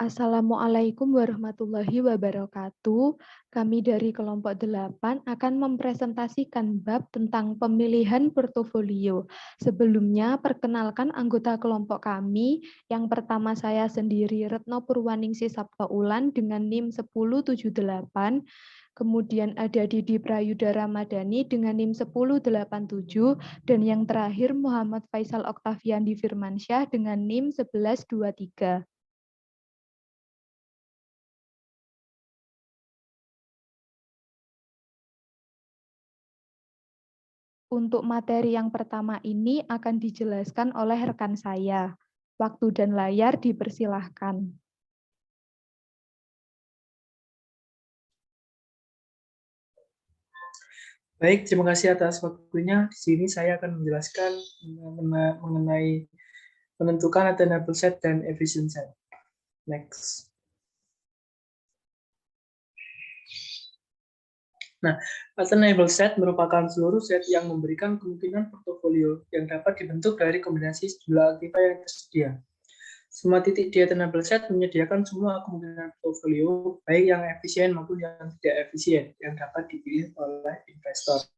Assalamualaikum warahmatullahi wabarakatuh. Kami dari kelompok 8 akan mempresentasikan bab tentang pemilihan portofolio. Sebelumnya, perkenalkan anggota kelompok kami. Yang pertama saya sendiri, Retno Purwaningsih Saptaulan dengan NIM 1078. Kemudian ada Didi Prayuda Ramadhani dengan NIM 1087. Dan yang terakhir Muhammad Faisal Oktaviandi Firmansyah dengan NIM 1123. Untuk materi yang pertama ini akan dijelaskan oleh rekan saya. Waktu dan layar dipersilahkan. Baik, terima kasih atas waktunya. Di sini saya akan menjelaskan mengenai menentukan attainable set dan efficient set. Next. Nah, attainable set merupakan seluruh set yang memberikan kemungkinan portofolio yang dapat dibentuk dari kombinasi sejumlah aktiva yang tersedia. Semua titik di attainable set menyediakan semua kemungkinan portofolio, baik yang efisien maupun yang tidak efisien, yang dapat dipilih oleh investor.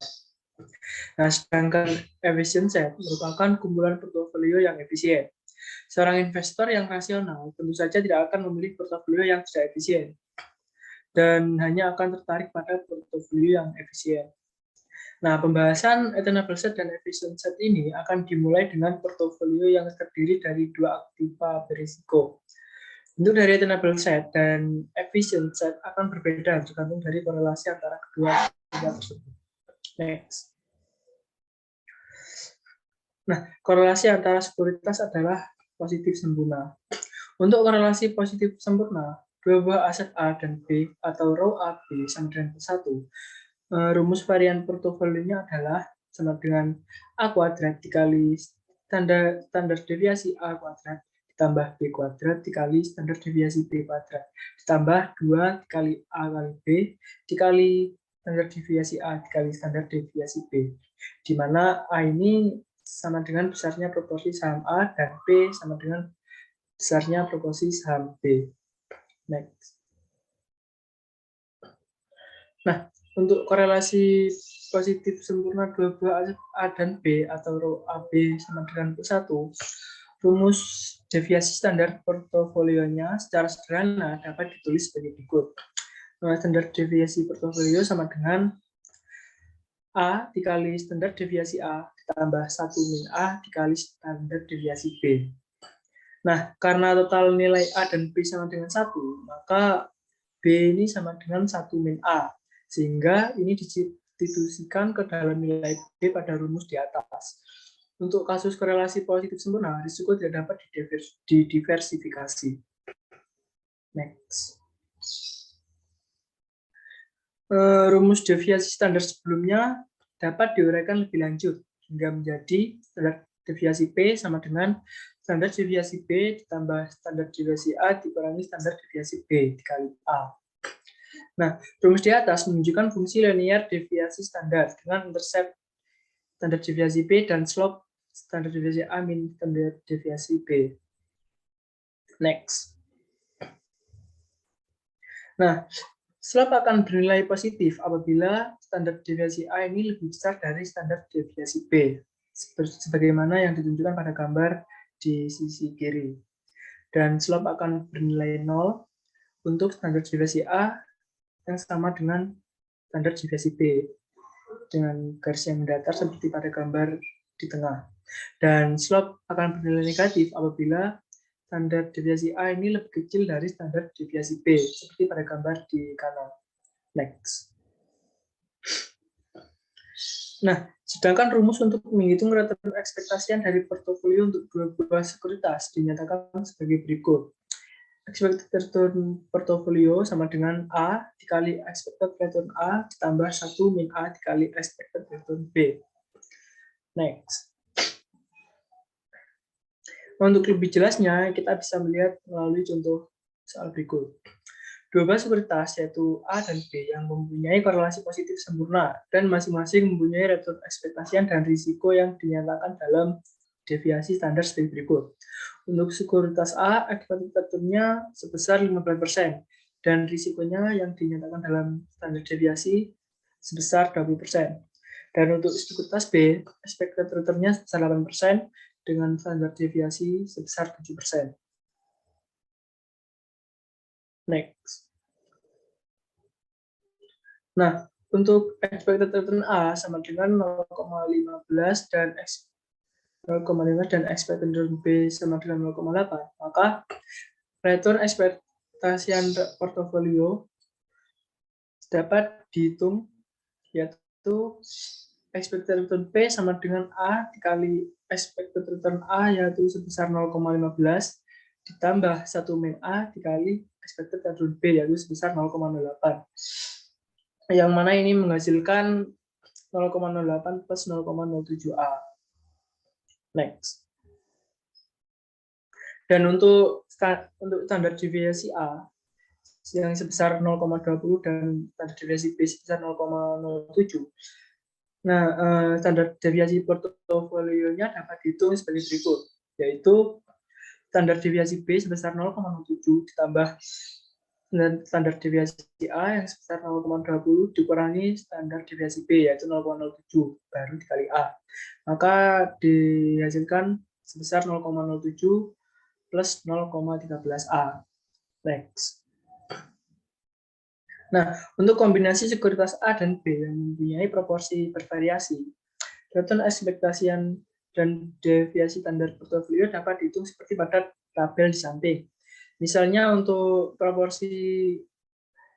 Nah, sedangkan efficient set merupakan kumpulan portofolio yang efisien. Seorang investor yang rasional tentu saja tidak akan memilih portofolio yang tidak efisien dan hanya akan tertarik pada portofolio yang efisien. Nah, pembahasan attainable set dan efficient set ini akan dimulai dengan portofolio yang terdiri dari dua aktiva berisiko. Untuk dari attainable set dan efficient set akan berbeda tergantung dari korelasi antara kedua aktiva tersebut. Next. Nah, korelasi antara sekuritas adalah positif sempurna. Untuk korelasi positif sempurna, dua buah aset A dan B atau row A, B sama dengan 1. Rumus varian portofolionya adalah sama dengan A kuadrat dikali standar deviasi A kuadrat ditambah B kuadrat dikali standar deviasi B kuadrat ditambah 2 dikali A kali B dikali standar deviasi A dikali standar deviasi B, di mana A ini sama dengan besarnya proporsi saham A dan B sama dengan besarnya proporsi saham B. Next. Nah, untuk korelasi positif sempurna dua buah A dan B atau row AB sama dengan 1, rumus deviasi standar portofolionya secara sederhana dapat ditulis sebagai berikut. Standar deviasi portofolio sama dengan A dikali standar deviasi A ditambah 1 min A dikali standar deviasi B. Nah, karena total nilai A dan B sama dengan 1, maka B ini sama dengan 1 min A. Sehingga ini disubstitusikan ke dalam nilai B pada rumus di atas. Untuk kasus korelasi positif sempurna, risiko tidak dapat didiversifikasi. Next. Rumus deviasi standar sebelumnya dapat diuraikan lebih lanjut hingga menjadi standar deviasi P sama dengan standar deviasi B ditambah standar deviasi A dikurangi standar deviasi B dikali A. Nah, rumus di atas menunjukkan fungsi linear deviasi standar dengan intercept standar deviasi B dan slope standar deviasi A min standar deviasi B. Next. Nah, slope akan bernilai positif apabila standar deviasi A ini lebih besar dari standar deviasi B, sebagaimana yang ditunjukkan pada gambar di sisi kiri. Dan slope akan bernilai 0 untuk standar deviasi A yang sama dengan standar deviasi B dengan garis yang datar seperti pada gambar di tengah. Dan slope akan bernilai negatif apabila standar deviasi A ini lebih kecil dari standar deviasi B, seperti pada gambar di kanan. Next. Nah, sedangkan rumus untuk menghitung return ekspektasian dari portofolio untuk dua buah sekuritas dinyatakan sebagai berikut. Expected return portofolio sama dengan A dikali expected return A ditambah 1 min A dikali expected return B. Next. Untuk lebih jelasnya, kita bisa melihat melalui contoh soal berikut. Dua buah sekuritas yaitu A dan B yang mempunyai korelasi positif sempurna dan masing-masing mempunyai return ekspektasian dan risiko yang dinyatakan dalam deviasi standar sebagai berikut. Untuk sekuritas A, expected return-nya sebesar 15% dan risikonya yang dinyatakan dalam standar deviasi sebesar 20%. Dan untuk sekuritas B, expected return-nya sebesar 8% dengan standar deviasi sebesar 7%. Next. Nah, untuk expected return A sama dengan 0,15 dan 0,5 dan expected return B sama dengan 0,8, maka return ekspektasi portofolio dapat dihitung yaitu expected return P sama dengan A dikali expected return A yaitu sebesar 0,15 ditambah 1 min A dikali expected return B yaitu sebesar 0,08. Yang mana ini menghasilkan 0,08 plus 0,07A. Next. Dan untuk standar deviasi A yang sebesar 0,20 dan standar deviasi B sebesar 0,07. Nah, standar deviasi portofolionya dapat dihitung sebagai berikut, yaitu standar deviasi B sebesar 0,07 ditambah standar deviasi A yang sebesar 0,20 dikurangi standar deviasi B yaitu 0,07 baru dikali A. Maka dihasilkan sebesar 0,07 plus 0,13A. Next. Nah, untuk kombinasi sekuritas A dan B yang mempunyai proporsi bervariasi, return ekspektasian dan deviasi standar portofolio dapat dihitung seperti pada tabel di samping. Misalnya untuk proporsi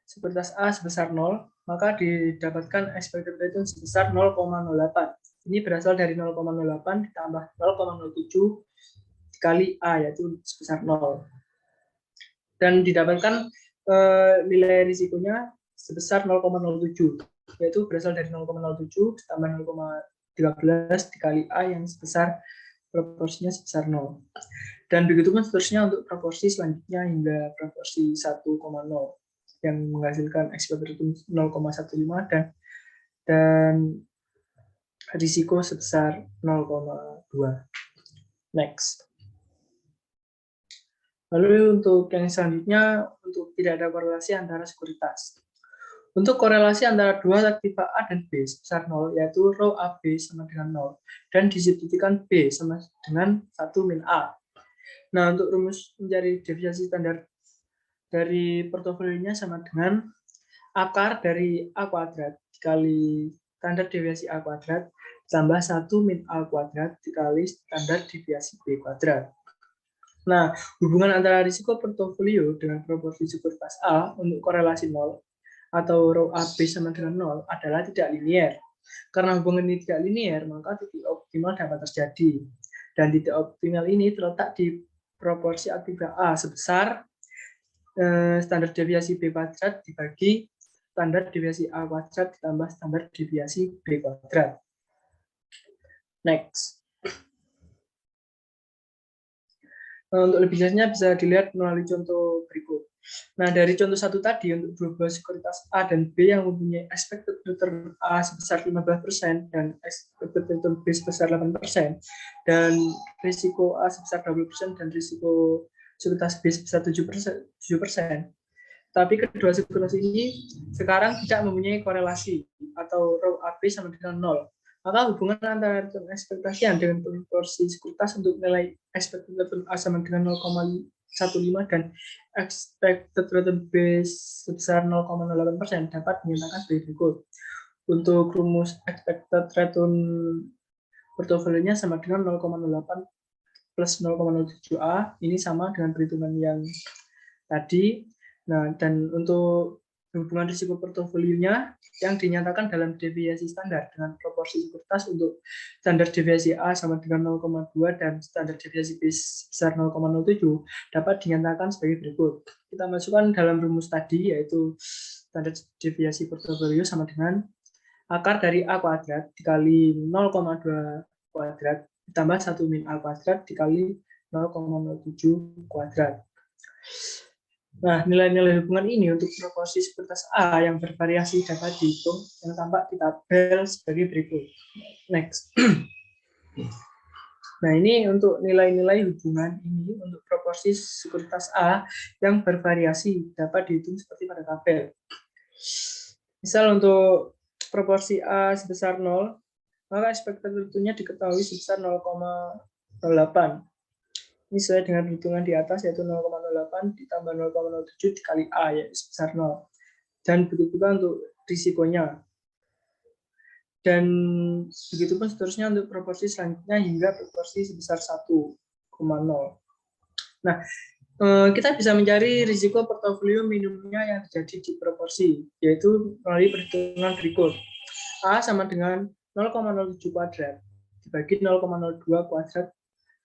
sekuritas A sebesar 0, maka didapatkan expected return sebesar 0,08. Ini berasal dari 0,08 ditambah 0,07 dikali A, yaitu sebesar 0. Dan didapatkan nilai risikonya sebesar 0,07, yaitu berasal dari 0,07 ditambah 0,13 dikali A yang sebesar proporsinya sebesar 0. Dan begitu pun seterusnya untuk proporsi selanjutnya hingga proporsi 1,0 yang menghasilkan expected return 0,15 dan risiko sebesar 0,2. Next. Lalu untuk yang selanjutnya, untuk tidak ada korelasi antara sekuritas. Untuk korelasi antara dua aktiva A dan B sebesar 0, yaitu rho AB sama dengan 0, dan disebutkan B sama dengan 1 min A. Nah, untuk rumus mencari deviasi standar dari portofolionya sama dengan akar dari A kuadrat dikali standar deviasi A kuadrat tambah 1 min A kuadrat dikali standar deviasi B kuadrat. Nah, hubungan antara risiko portofolio dengan proporsi sekuritas A untuk korelasi 0 atau rho AB sama dengan 0 adalah tidak linier. Karena hubungan ini tidak linier, maka titik optimal dapat terjadi. Dan titik optimal ini terletak di proporsi aktiva A sebesar standar deviasi B kuadrat dibagi standar deviasi A kuadrat ditambah standar deviasi B kuadrat. Next. Untuk lebih jelasnya bisa dilihat melalui contoh berikut. Nah, dari contoh satu tadi, untuk dua buah sekuritas A dan B yang mempunyai expected return A sebesar 15% dan expected return B sebesar 8%, dan risiko A sebesar 20% dan risiko sekuritas B sebesar 7%. Tapi kedua sekuritas ini sekarang tidak mempunyai korelasi atau rho AB sama dengan 0. Maka hubungan antara return ekspektasian dengan proporsi sekuritas untuk nilai expected return A sama dengan 0,15 dan expected return B sebesar 0,08% dapat dinyatakan sebagai berikut. Untuk rumus expected return portofolionya sama dengan 0,08 plus 0,07A, ini sama dengan perhitungan yang tadi. Nah, dan untuk hubungan risiko portofolionya yang dinyatakan dalam deviasi standar dengan proporsi sekuritas untuk standar deviasi A sama dengan 0,2 dan standar deviasi B sebesar 0,07 dapat dinyatakan sebagai berikut. Kita masukkan dalam rumus tadi, yaitu standar deviasi portofolio sama dengan akar dari A kuadrat dikali 0,2 kuadrat ditambah 1 min A kuadrat dikali 0,07 kuadrat. Nah, nilai-nilai hubungan ini untuk proporsi sekuritas A yang bervariasi dapat dihitung yang tampak di tabel sebagai berikut. Next. Nah, ini untuk nilai-nilai hubungan ini untuk proporsi sekuritas A yang bervariasi dapat dihitung seperti pada tabel. Misal untuk proporsi A sebesar 0, maka expected return-nya diketahui sebesar 0,08. Ini sesuai dengan hitungan di atas, yaitu 0,08 ditambah 0,07 dikali A, yaitu sebesar 0. Dan begitu juga untuk risikonya. Dan begitu pun seterusnya untuk proporsi selanjutnya hingga proporsi sebesar 1,0. Nah, kita bisa mencari risiko portofolio minimumnya yang terjadi di proporsi, yaitu melalui perhitungan berikut. A sama dengan 0,07 kuadrat dibagi 0,02 kuadrat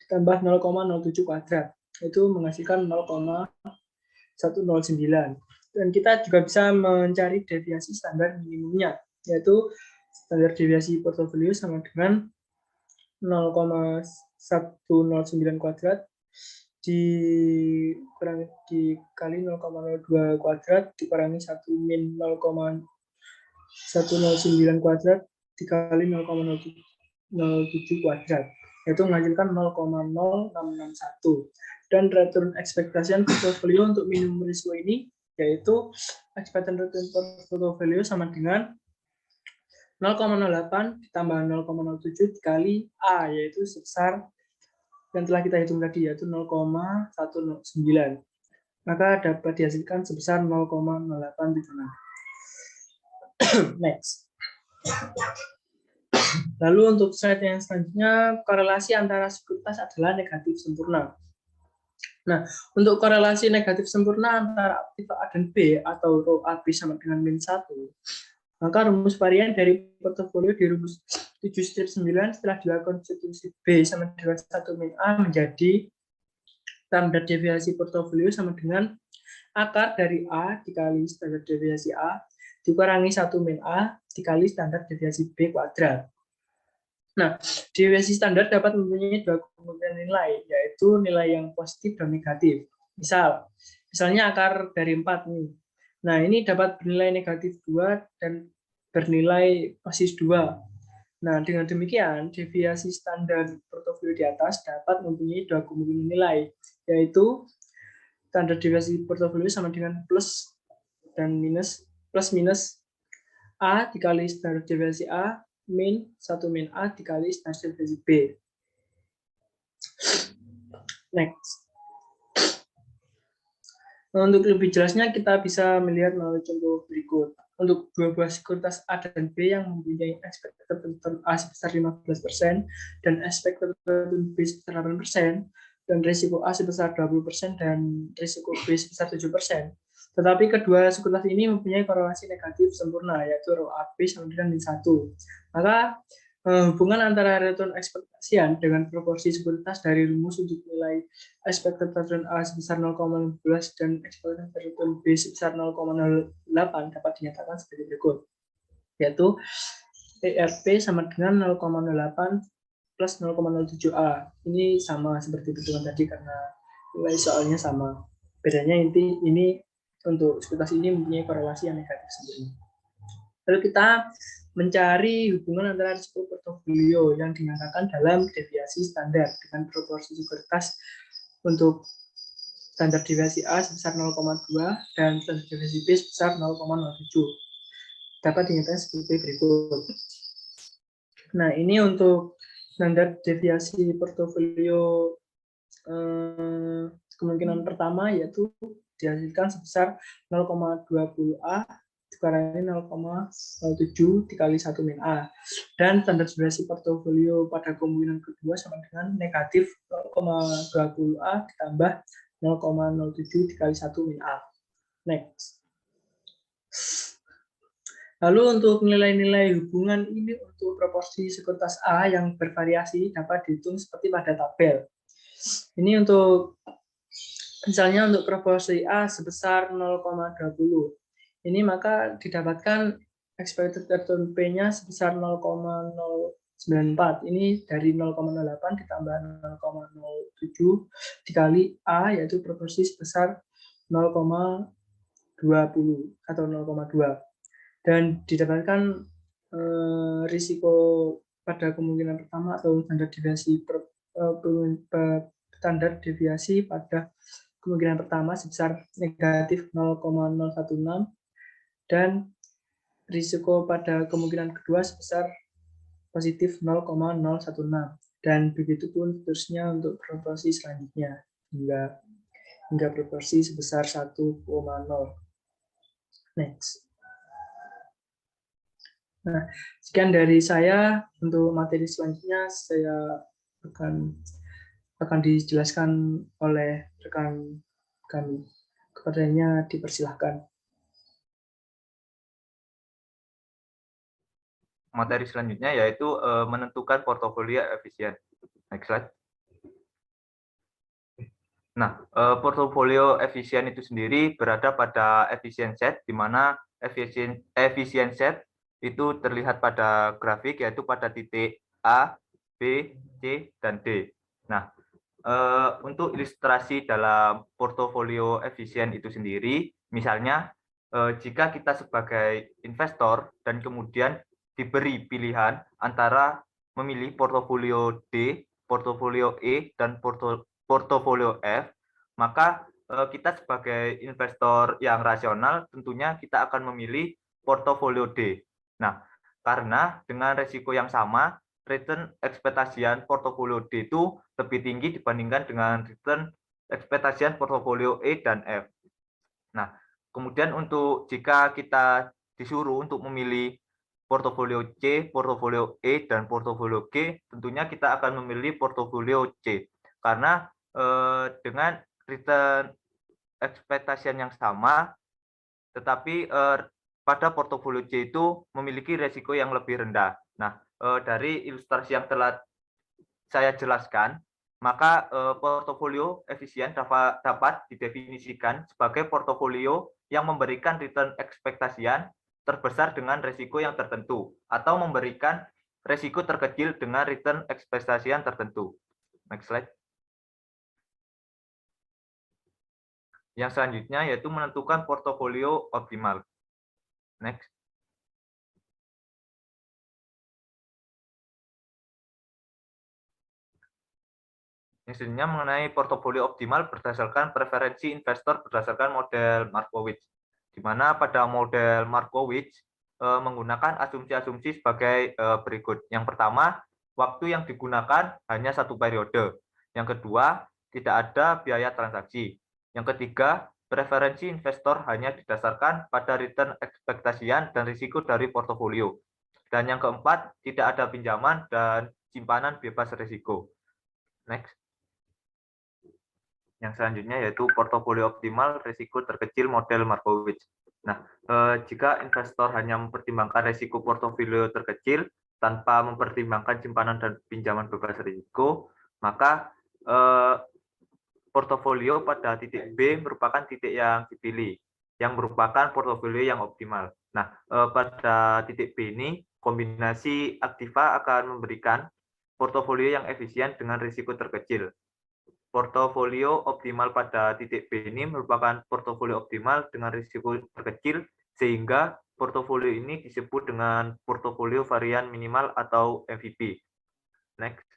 ditambah 0,07 kuadrat. Itu menghasilkan 0,109. Dan kita juga bisa mencari deviasi standar minimumnya, yaitu standar deviasi portofolio sama dengan 0,109 kuadrat dikali 0,02 kuadrat dikurangi 1 min 0,109 kuadrat dikali 0,07 kuadrat, yaitu menghasilkan 0,0661. Dan return expectation portfolio untuk minimum risiko ini yaitu expected return portfolio sama dengan 0,08 ditambah 0,07 dikali A, yaitu sebesar yang telah kita hitung tadi, yaitu 0,109. Maka dapat dihasilkan sebesar 0,0876. Next. Lalu untuk slide yang selanjutnya, korelasi antara sekuritas adalah negatif sempurna. Nah, untuk korelasi negatif sempurna antara aktif A dan B atau rho AB sama dengan min 1, maka rumus varian dari portofolio di rumus 7-9 setelah dilakukan substitusi B sama dengan 1 min A menjadi standar deviasi portofolio sama dengan akar dari A dikali standar deviasi A dikurangi 1 min A dikali standar deviasi B kuadrat. Nah, deviasi standar dapat mempunyai dua kemungkinan nilai, yaitu nilai yang positif dan negatif. Misalnya akar dari 4 nih. Nah, ini dapat bernilai negatif 2 dan bernilai positif 2. Nah, dengan demikian, deviasi standar portofolio di atas dapat mempunyai dua kemungkinan nilai, yaitu standar deviasi portofolio sama dengan plus dan minus, plus minus A dikali standar deviasi A min 1 min A dikali standar deviasi B. Next. Nah, untuk lebih jelasnya kita bisa melihat melalui contoh berikut. Untuk dua buah sekuritas A dan B yang mempunyai expected return A sebesar 15% dan expected return B sebesar 8%, dan risiko A sebesar 20% dan risiko B sebesar 7%. Tetapi kedua sekuritas ini mempunyai korelasi negatif sempurna, yaitu rho AB sama dengan min 1. Maka hubungan antara return expectation dengan proporsi sekuritas dari rumus untuk nilai expected return A sebesar 0,15 dan expected return B sebesar 0,08 dapat dinyatakan sebagai berikut, yaitu ERP sama dengan 0,08 plus 0,07A. Ini sama seperti perhitungan tadi karena nilai soalnya sama. Bedanya ini untuk sekuritas ini mempunyai korelasi yang negatif sendiri. Lalu kita mencari hubungan antara risiko portofolio yang dinyatakan dalam deviasi standar dengan proporsi sekuritas untuk standar deviasi A sebesar 0,2 dan standar deviasi B sebesar 0,07. Dapat dinyatakan seperti berikut. Nah, ini untuk standar deviasi portofolio kemungkinan pertama, yaitu dihasilkan sebesar 0,20A dikurangi 0,07 dikali 1 min A. Dan standar deviasi portofolio pada kemungkinan kedua sama dengan negatif 0,20A ditambah 0,07 dikali 1 min A. Next. Lalu untuk nilai-nilai hubungan ini untuk proporsi sekuritas A yang bervariasi dapat dihitung seperti pada tabel. Ini untuk misalnya untuk proporsi A sebesar 0,20. Ini maka didapatkan expected return P-nya sebesar 0,094. Ini dari 0,08 ditambah 0,07 dikali A, yaitu proporsi sebesar 0,20 atau 0,2. Dan didapatkan risiko pada kemungkinan pertama atau standar deviasi standar deviasi pada kemungkinan pertama sebesar negatif 0,016 dan risiko pada kemungkinan kedua sebesar positif 0,016 dan begitu pun seterusnya untuk proporsi selanjutnya hingga proporsi sebesar 1,0. Next. Nah, sekian dari saya. Untuk materi selanjutnya saya akan dijelaskan oleh rekan kami. Kepadanya dipersilahkan. Materi selanjutnya yaitu menentukan portofolio efisien. Next slide. Nah, portofolio efisien itu sendiri berada pada efisien set, di mana efisien set itu terlihat pada grafik, yaitu pada titik A, B, C, dan D. Nah, untuk ilustrasi dalam portofolio efisien itu sendiri, misalnya jika kita sebagai investor dan kemudian diberi pilihan antara memilih portofolio D, portofolio E, dan portofolio F, maka kita sebagai investor yang rasional tentunya kita akan memilih portofolio D. Nah, karena dengan risiko yang sama, return ekspektasian portofolio D itu lebih tinggi dibandingkan dengan return ekspektasian portofolio E dan F. Nah, kemudian untuk jika kita disuruh untuk memilih portofolio C, portofolio E, dan portofolio G, tentunya kita akan memilih portofolio C. Karena dengan return ekspektasian yang sama, tetapi pada portofolio C itu memiliki risiko yang lebih rendah. Nah, dari ilustrasi yang telah saya jelaskan, maka portofolio efisien dapat didefinisikan sebagai portofolio yang memberikan return ekspektasian terbesar dengan risiko yang tertentu, atau memberikan risiko terkecil dengan return ekspektasian tertentu. Next slide. Yang selanjutnya yaitu menentukan portofolio optimal. Next. Yang selanjutnya mengenai portofolio optimal berdasarkan preferensi investor berdasarkan model Markowitz, di mana pada model Markowitz menggunakan asumsi-asumsi sebagai berikut. Yang pertama, waktu yang digunakan hanya satu periode. Yang kedua, tidak ada biaya transaksi. Yang ketiga, preferensi investor hanya didasarkan pada return ekspektasian dan risiko dari portofolio. Dan yang keempat, tidak ada pinjaman dan simpanan bebas risiko. Next. Yang selanjutnya yaitu portofolio optimal risiko terkecil model Markowitz. Nah, jika investor hanya mempertimbangkan risiko portofolio terkecil tanpa mempertimbangkan simpanan dan pinjaman bebas risiko, maka portofolio pada titik B merupakan titik yang dipilih, yang merupakan portofolio yang optimal. Nah, pada titik B ini, kombinasi aktiva akan memberikan portofolio yang efisien dengan risiko terkecil. Portofolio optimal pada titik B ini merupakan portofolio optimal dengan risiko terkecil, sehingga portofolio ini disebut dengan portofolio varian minimal atau MVP. Next.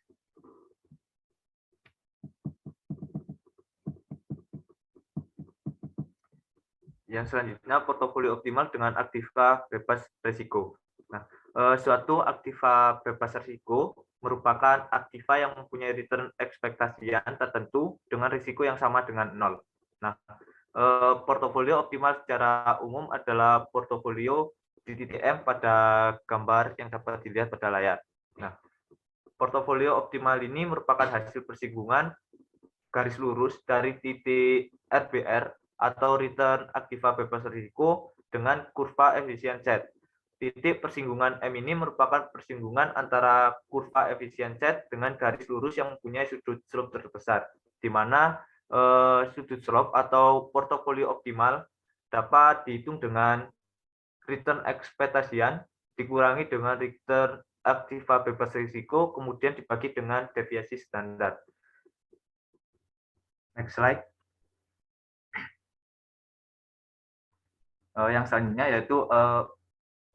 Yang selanjutnya, portofolio optimal dengan aktiva bebas risiko. Nah, suatu aktiva bebas risiko merupakan aktiva yang mempunyai return ekspektasian tertentu dengan risiko yang sama dengan 0. Nah, portofolio optimal secara umum adalah portofolio di titik M pada gambar yang dapat dilihat pada layar. Nah, portofolio optimal ini merupakan hasil persinggungan garis lurus dari titik RBR atau return aktiva bebas risiko dengan kurva efisien set. Titik persinggungan M ini merupakan persinggungan antara kurva efisien set dengan garis lurus yang mempunyai sudut slope terbesar, di mana sudut slope atau portofolio optimal dapat dihitung dengan return ekspektasian dikurangi dengan return aktiva bebas risiko, kemudian dibagi dengan deviasi standar. Next slide. Yang selanjutnya yaitu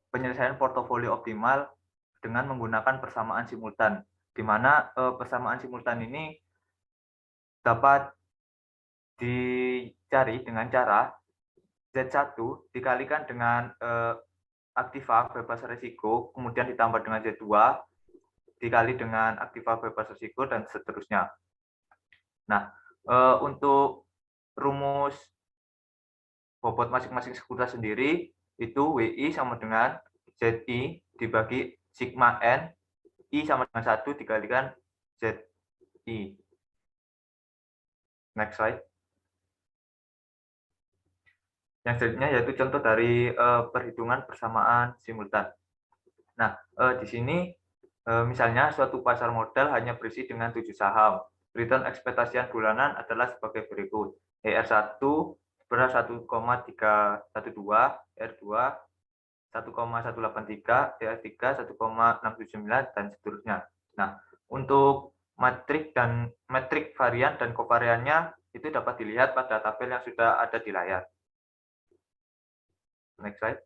penyelesaian portofolio optimal dengan menggunakan persamaan simultan, di mana persamaan simultan ini dapat dicari dengan cara Z1 dikalikan dengan aktiva bebas risiko, kemudian ditambah dengan Z2 dikali dengan aktiva bebas risiko, dan seterusnya. Nah, untuk rumus bobot masing-masing sekuritas sendiri, itu WI sama dengan ZI dibagi sigma N, I sama dengan 1 dikalikan ZI. Next slide. Yang selanjutnya yaitu contoh dari perhitungan persamaan simultan. Nah, di sini misalnya suatu pasar modal hanya berisi dengan 7 saham. Return ekspektasian bulanan adalah sebagai berikut. ER1 beras 1,312, R2 1,183, ER3 1,679, dan seterusnya. Nah, untuk metrik varian dan kovariannya itu dapat dilihat pada tabel yang sudah ada di layar. Next slide.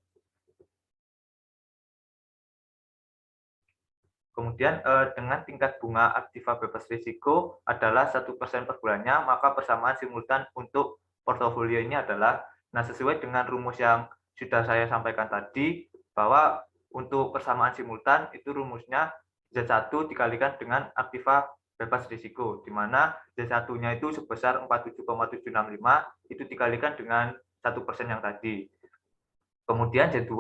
Kemudian dengan tingkat bunga aktiva bebas risiko adalah 1% per bulannya, maka persamaan simultan untuk portofolio ini adalah, nah sesuai dengan rumus yang sudah saya sampaikan tadi, bahwa untuk persamaan simultan itu rumusnya Z1 dikalikan dengan aktiva bebas risiko, di mana Z1-nya itu sebesar 47,765, itu dikalikan dengan 1% yang tadi. Kemudian Z2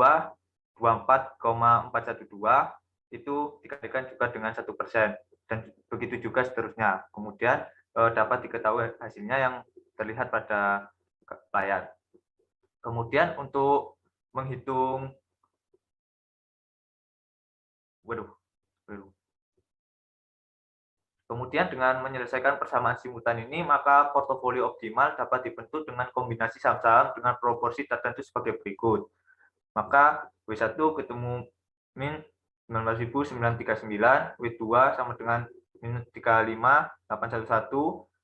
24,412 itu dikalikan juga dengan 1%, dan begitu juga seterusnya. Kemudian dapat diketahui hasilnya yang terlihat pada layar. Kemudian untuk menghitung Kemudian dengan menyelesaikan persamaan simultan ini, maka portofolio optimal dapat dibentuk dengan kombinasi saham-saham dengan proporsi tertentu sebagai berikut. Maka W1 ketemu min 19.939, W2 sama dengan min 35.811,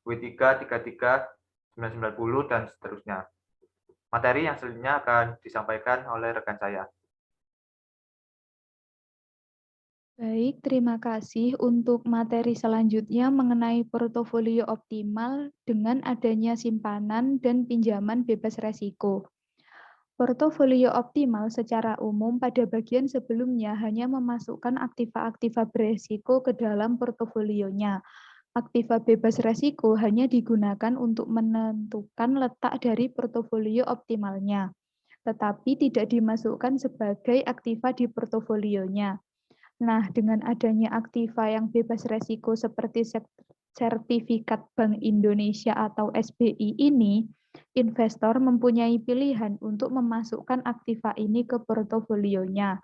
W3 33.990, dan seterusnya. Materi yang selanjutnya akan disampaikan oleh rekan saya. Baik, terima kasih untuk materi selanjutnya mengenai portofolio optimal dengan adanya simpanan dan pinjaman bebas resiko. Portofolio optimal secara umum pada bagian sebelumnya hanya memasukkan aktiva-aktiva beresiko ke dalam portofolionya. Aktiva bebas resiko hanya digunakan untuk menentukan letak dari portofolio optimalnya, tetapi tidak dimasukkan sebagai aktiva di portofolionya. Nah, dengan adanya aktiva yang bebas resiko seperti sertifikat Bank Indonesia atau SBI ini, investor mempunyai pilihan untuk memasukkan aktiva ini ke portofolionya.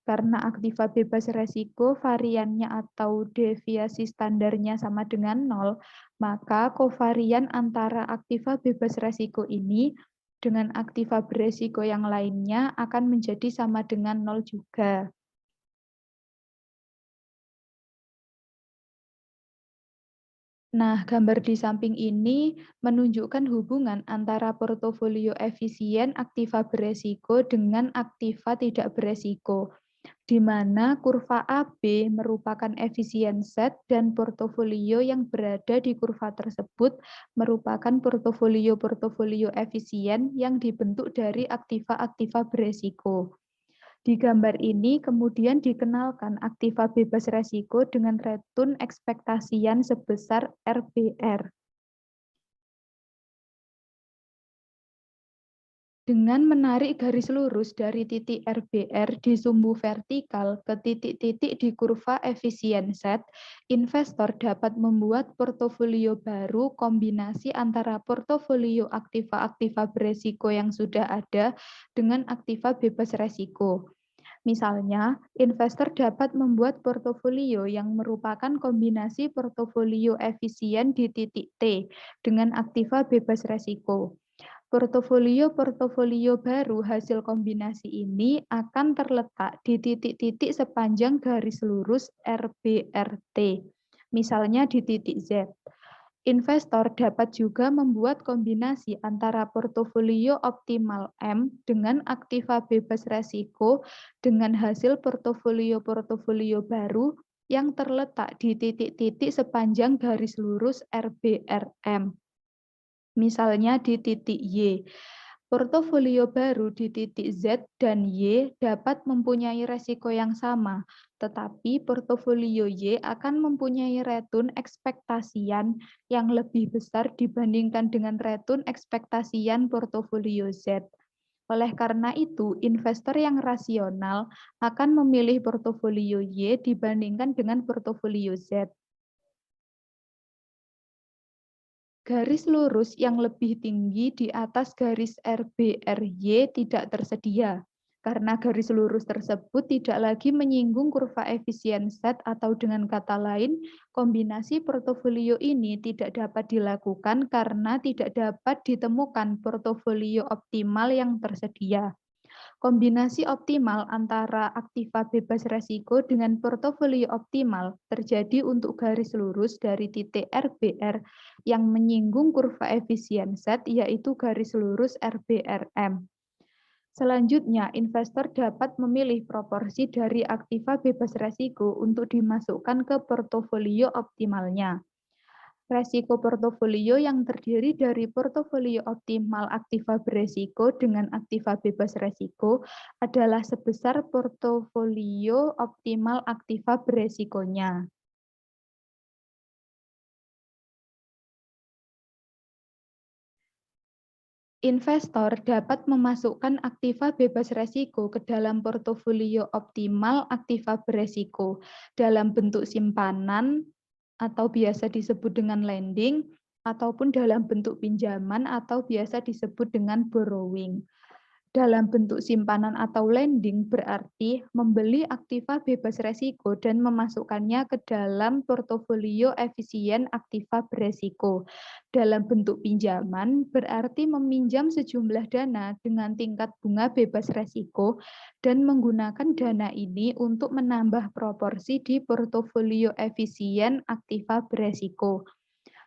Karena aktiva bebas resiko variannya atau deviasi standarnya sama dengan 0, maka kovarian antara aktiva bebas resiko ini dengan aktiva beresiko yang lainnya akan menjadi sama dengan 0 juga. Nah, gambar di samping ini menunjukkan hubungan antara portofolio efisien aktiva beresiko dengan aktiva tidak beresiko, di mana kurva AB merupakan efisien set dan portofolio yang berada di kurva tersebut merupakan portofolio-portofolio efisien yang dibentuk dari aktiva-aktiva beresiko. Di gambar ini kemudian dikenalkan aktiva bebas resiko dengan return ekspektasian sebesar RBR. Dengan menarik garis lurus dari titik RBR di sumbu vertikal ke titik-titik di kurva efisien set, investor dapat membuat portofolio baru kombinasi antara portofolio aktiva-aktiva beresiko yang sudah ada dengan aktiva bebas resiko. Misalnya, investor dapat membuat portofolio yang merupakan kombinasi portofolio efisien di titik T dengan aktiva bebas resiko. Portofolio-portofolio baru hasil kombinasi ini akan terletak di titik-titik sepanjang garis lurus RBRT, misalnya di titik Z. Investor dapat juga membuat kombinasi antara portofolio optimal M dengan aktiva bebas resiko dengan hasil portofolio-portofolio baru yang terletak di titik-titik sepanjang garis lurus RBRM. Misalnya di titik Y. Portofolio baru di titik Z dan Y dapat mempunyai resiko yang sama, tetapi portofolio Y akan mempunyai return ekspektasian yang lebih besar dibandingkan dengan return ekspektasian portofolio Z. Oleh karena itu, investor yang rasional akan memilih portofolio Y dibandingkan dengan portofolio Z. Garis lurus yang lebih tinggi di atas garis RBRY tidak tersedia, karena garis lurus tersebut tidak lagi menyinggung kurva efisien set atau dengan kata lain, kombinasi portofolio ini tidak dapat dilakukan karena tidak dapat ditemukan portofolio optimal yang tersedia. Kombinasi optimal antara aktiva bebas resiko dengan portofolio optimal terjadi untuk garis lurus dari titik RBR yang menyinggung kurva efisien set, yaitu garis lurus RBRM. Selanjutnya, investor dapat memilih proporsi dari aktiva bebas resiko untuk dimasukkan ke portofolio optimalnya. Resiko portofolio yang terdiri dari portofolio optimal aktiva beresiko dengan aktiva bebas resiko adalah sebesar portofolio optimal aktiva beresikonya. Investor dapat memasukkan aktiva bebas resiko ke dalam portofolio optimal aktiva beresiko dalam bentuk simpanan atau biasa disebut dengan lending, ataupun dalam bentuk pinjaman atau biasa disebut dengan borrowing. Dalam bentuk simpanan atau lending berarti membeli aktiva bebas resiko dan memasukkannya ke dalam portofolio efisien aktiva beresiko. Dalam bentuk pinjaman berarti meminjam sejumlah dana dengan tingkat bunga bebas resiko dan menggunakan dana ini untuk menambah proporsi di portofolio efisien aktiva beresiko.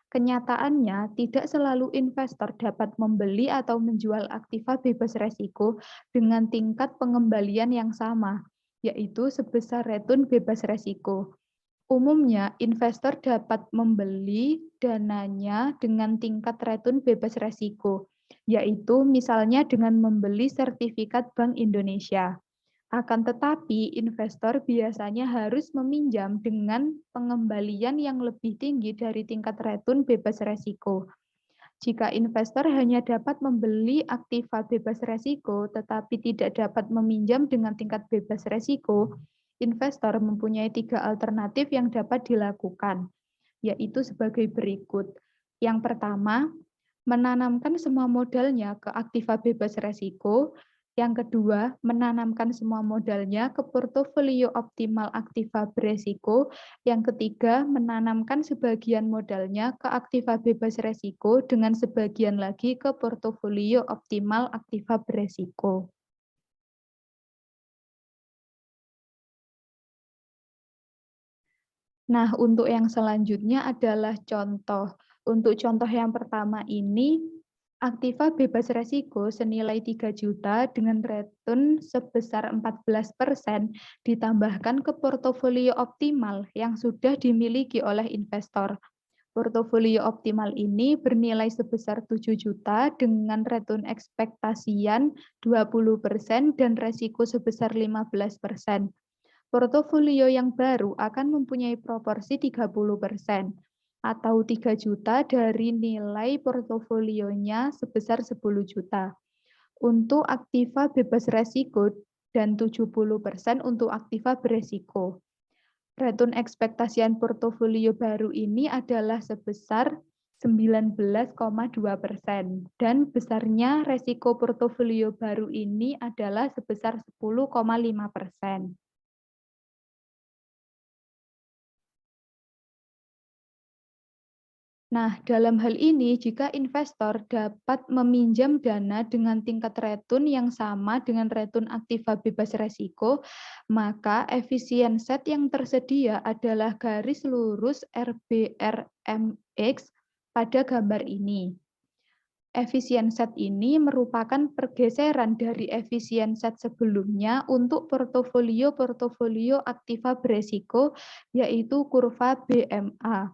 Kenyataannya, tidak selalu investor dapat membeli atau menjual aktiva bebas resiko dengan tingkat pengembalian yang sama, yaitu sebesar return bebas resiko. Umumnya, investor dapat membeli dananya dengan tingkat return bebas resiko, yaitu misalnya dengan membeli sertifikat Bank Indonesia. Akan tetapi, investor biasanya harus meminjam dengan pengembalian yang lebih tinggi dari tingkat return bebas resiko. Jika investor hanya dapat membeli aktiva bebas resiko, tetapi tidak dapat meminjam dengan tingkat bebas resiko, investor mempunyai 3 alternatif yang dapat dilakukan, yaitu sebagai berikut. Yang pertama, menanamkan semua modalnya ke aktiva bebas resiko. Yang kedua, menanamkan semua modalnya ke portofolio optimal aktiva beresiko. Yang ketiga, menanamkan sebagian modalnya ke aktiva bebas resiko dengan sebagian lagi ke portofolio optimal aktiva beresiko. Nah, untuk yang selanjutnya adalah contoh. Untuk contoh yang pertama ini, aktiva bebas resiko senilai 3 juta dengan return sebesar 14% ditambahkan ke portofolio optimal yang sudah dimiliki oleh investor. Portofolio optimal ini bernilai sebesar 7 juta dengan return ekspektasian 20% dan resiko sebesar 15%. Portofolio yang baru akan mempunyai proporsi 30%. Atau 3 juta dari nilai portofolionya sebesar 10 juta. Untuk aktiva bebas resiko dan 70% untuk aktiva beresiko. Return ekspektasian portofolio baru ini adalah sebesar 19,2% dan besarnya resiko portofolio baru ini adalah sebesar 10,5%. Nah, dalam hal ini, jika investor dapat meminjam dana dengan tingkat return yang sama dengan return aktiva bebas resiko, maka efisien set yang tersedia adalah garis lurus RBRMX pada gambar ini. Efisien set ini merupakan pergeseran dari efisien set sebelumnya untuk portofolio aktiva beresiko, yaitu kurva BMA.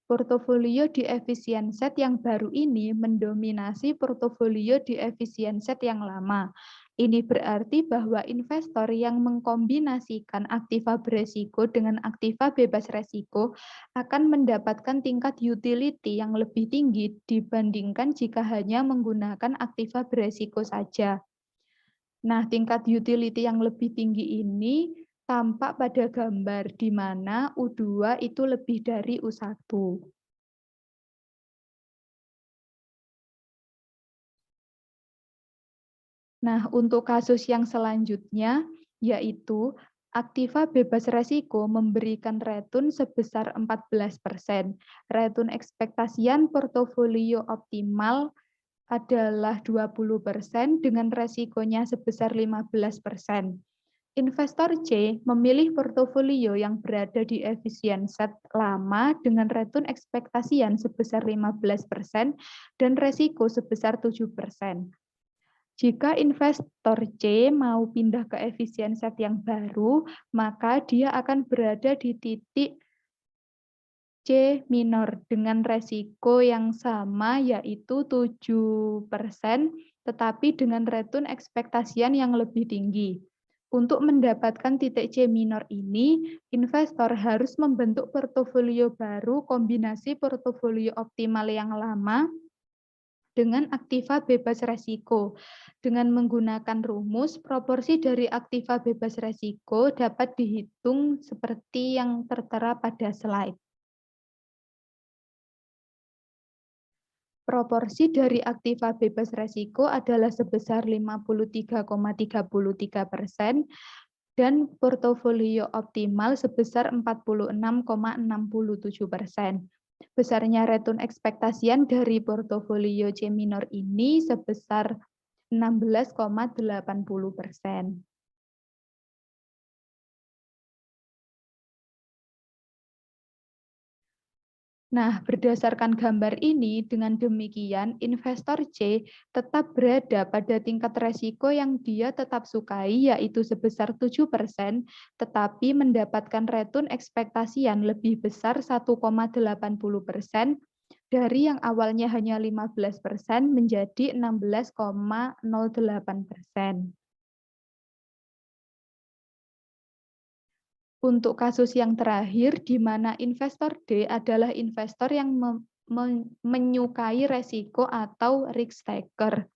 Portofolio di efisien set yang baru ini mendominasi portofolio di efisien set yang lama. Ini berarti bahwa investor yang mengkombinasikan aktiva beresiko dengan aktiva bebas resiko akan mendapatkan tingkat utility yang lebih tinggi dibandingkan jika hanya menggunakan aktiva beresiko saja. Nah, tingkat utility yang lebih tinggi ini tampak pada gambar di mana U2 itu lebih dari U1. Nah, untuk kasus yang selanjutnya, yaitu aktiva bebas resiko memberikan return sebesar 14%. Return ekspektasian portofolio optimal adalah 20% dengan resikonya sebesar 15%. Investor C memilih portofolio yang berada di efisien set lama dengan return ekspektasian sebesar 15% dan resiko sebesar 7%. Jika investor C mau pindah ke efisien set yang baru, maka dia akan berada di titik C minor dengan resiko yang sama yaitu 7%, tetapi dengan return ekspektasian yang lebih tinggi. Untuk mendapatkan titik C minor ini, investor harus membentuk portofolio baru kombinasi portofolio optimal yang lama dengan aktiva bebas resiko. Dengan menggunakan rumus, proporsi dari aktiva bebas resiko dapat dihitung seperti yang tertera pada slide. Proporsi dari aktiva bebas resiko adalah sebesar 53,33% dan portofolio optimal sebesar 46,67%. Besarnya return ekspektasian dari portofolio C minor ini sebesar 16,80%. Nah, berdasarkan gambar ini, dengan demikian investor C tetap berada pada tingkat resiko yang dia tetap sukai, yaitu sebesar 7%, tetapi mendapatkan return ekspektasian lebih besar 1,80% dari yang awalnya hanya 15% menjadi 16,08%. Untuk kasus yang terakhir, di mana investor D adalah investor yang menyukai resiko atau risk taker.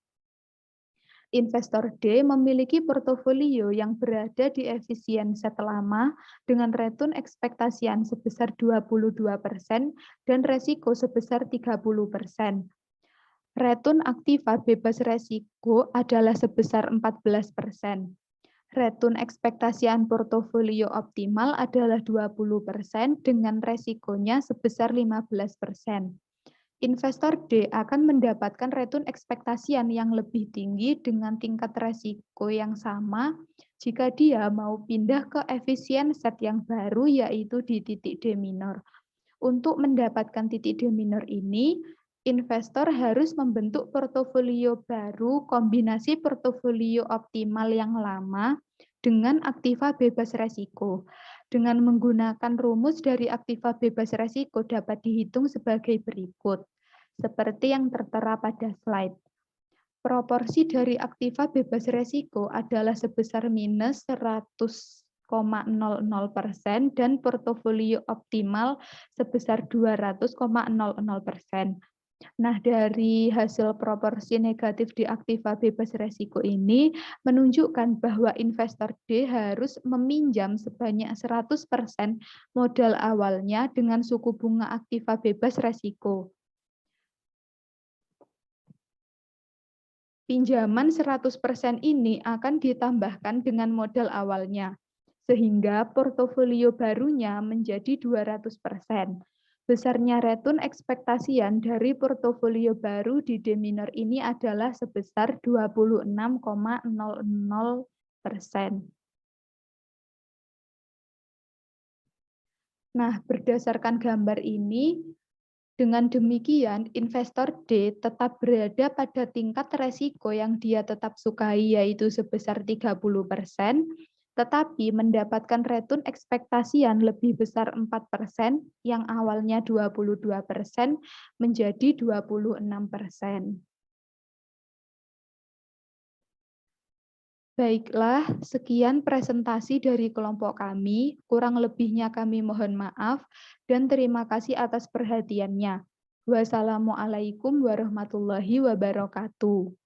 Investor D memiliki portofolio yang berada di efisien set lama dengan return ekspektasian sebesar 22% dan resiko sebesar 30%. Return aktiva bebas resiko adalah sebesar 14%. Return ekspektasian portofolio optimal adalah 20% dengan resikonya sebesar 15%. Investor D akan mendapatkan return ekspektasian yang lebih tinggi dengan tingkat resiko yang sama jika dia mau pindah ke efisien set yang baru yaitu di titik D minor. Untuk mendapatkan titik D minor ini, investor harus membentuk portofolio baru kombinasi portofolio optimal yang lama dengan aktiva bebas resiko. Dengan menggunakan rumus dari aktiva bebas resiko dapat dihitung sebagai berikut, seperti yang tertera pada slide. Proporsi dari aktiva bebas resiko adalah sebesar minus 100,00% dan portofolio optimal sebesar 200,00%. Nah, dari hasil proporsi negatif di aktiva bebas resiko ini menunjukkan bahwa investor D harus meminjam sebanyak 100% modal awalnya dengan suku bunga aktiva bebas resiko. Pinjaman 100% ini akan ditambahkan dengan modal awalnya, sehingga portofolio barunya menjadi 200%. Besarnya return ekspektasian dari portofolio baru di D minor ini adalah sebesar 26,00%. Nah, berdasarkan gambar ini, Dengan demikian, investor D tetap berada pada tingkat resiko yang dia tetap sukai, yaitu sebesar 30%, tetapi mendapatkan return ekspektasi yang lebih besar 4%, yang awalnya 22% menjadi 26%. Baiklah, sekian presentasi dari kelompok kami. Kurang lebihnya kami mohon maaf dan terima kasih atas perhatiannya. Wassalamualaikum warahmatullahi wabarakatuh.